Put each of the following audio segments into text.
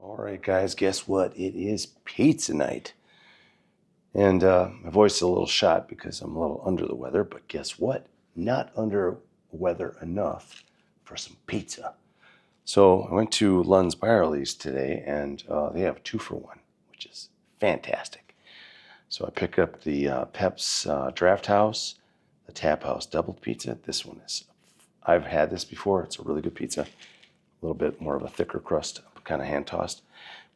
All right, guys, guess what? It is pizza night. And my voice is a little shot because I'm a little under the weather, but guess what? Not under weather enough for some pizza. So I went to Lunds Byerlys today, and they have 2-for-1, which is fantastic. So I picked up the Pep's Draft House, the Tap House doubled pizza. This one is, I've had this before. It's a really good pizza. A little bit more of a thicker crust, kind of hand tossed.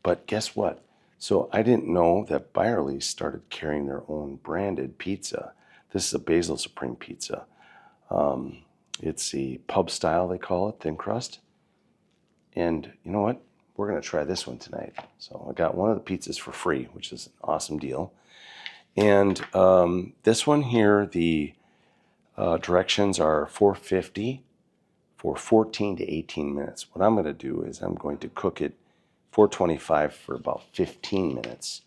But guess what? So I didn't know that Byerlys started carrying their own branded pizza. This is a Basil Supreme pizza. It's the pub style, they call it, thin crust. And you know what? We're going to try this one tonight. So I got one of the pizzas for free, which is an awesome deal. And this one here, the directions are $4.50 for 14 to 18 minutes. What I'm going to do is I'm going to cook it $4.25 for about 15 minutes.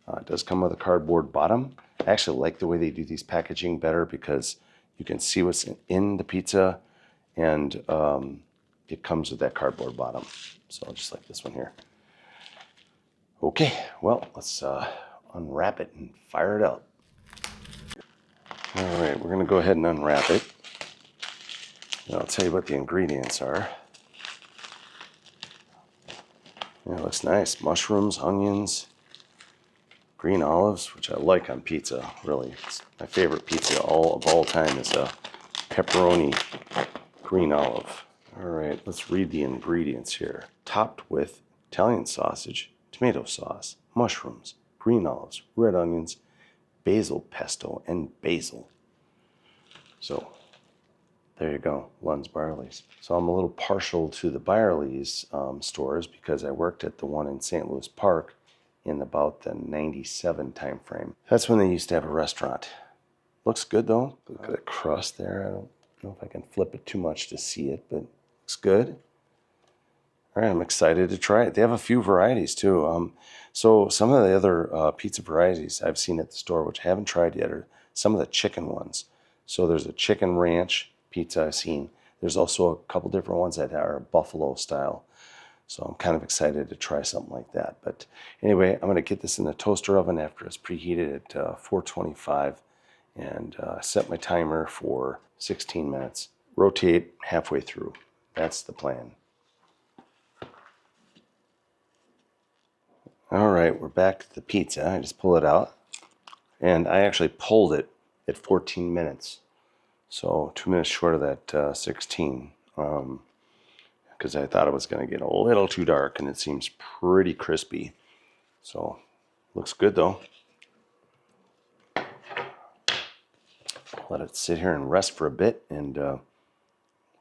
It does come with a cardboard bottom. I actually like the way they do these packaging better because you can see what's in the pizza, and it comes with that cardboard bottom. So just like this one here. Okay, well, let's unwrap it and fire it up. All right, we're going to go ahead and unwrap it. And I'll tell you what the ingredients are. Yeah, it looks nice. Mushrooms, onions, green olives, which I like on pizza, really. It's my favorite pizza of all time is a pepperoni green olive. All right, let's read the ingredients here. Topped with Italian sausage, tomato sauce, mushrooms, green olives, red onions, basil pesto, and basil. So there you go, Lunds Byerlys. So I'm a little partial to the Byerlys stores because I worked at the one in St. Louis Park in about the 97 time frame. That's when they used to have a restaurant. Looks good though. Look at the crust there. I don't know if I can flip it too much to see it, but looks good. All right, I'm excited to try it. They have a few varieties too. So some of the other pizza varieties I've seen at the store, which I haven't tried yet, are some of the chicken ones. So there's a chicken ranch pizza I've seen. There's also a couple different ones that are buffalo style. So I'm kind of excited to try something like that. But anyway, I'm going to get this in the toaster oven after it's preheated at 425 and set my timer for 16 minutes. Rotate halfway through. That's the plan. All right, we're back to the pizza. I just pull it out. And I actually pulled it at 14 minutes. So 2 minutes short of that 16. Because I thought it was going to get a little too dark, and it seems pretty crispy. So looks good though. Let it sit here and rest for a bit, and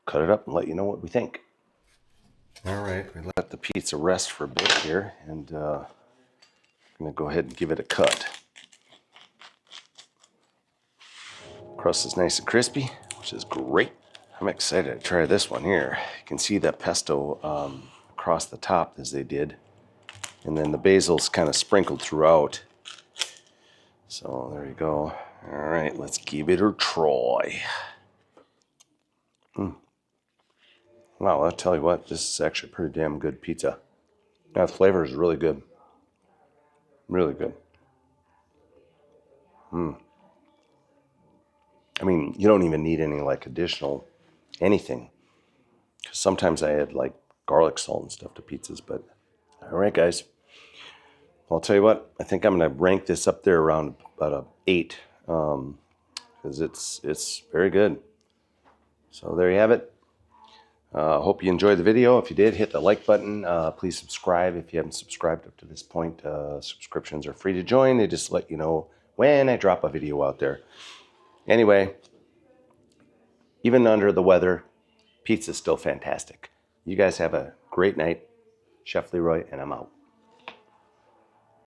cut it up and let you know what we think. All right, we let the pizza rest for a bit here, and I'm going to go ahead and give it a cut. Crust is nice and crispy, which is great. I'm excited to try this one here. You can see that pesto across the top as they did. And then the basil's kind of sprinkled throughout. So there you go. All right, let's give it a try. Wow, I'll tell you what, this is actually pretty damn good pizza. Now the flavor is really good. Really good. I mean, you don't even need any like additional anything. Because sometimes I add like garlic salt and stuff to pizzas, but all right, guys. I'll tell you what, I think I'm going to rank this up there around about an 8 because it's very good. So there you have it. Hope you enjoyed the video. If you did, hit the like button. Please subscribe if you haven't subscribed up to this point. Subscriptions are free to join. They just let you know when I drop a video out there. Anyway, even under the weather, pizza's still fantastic. You guys have a great night. Chef Leroy, and I'm out.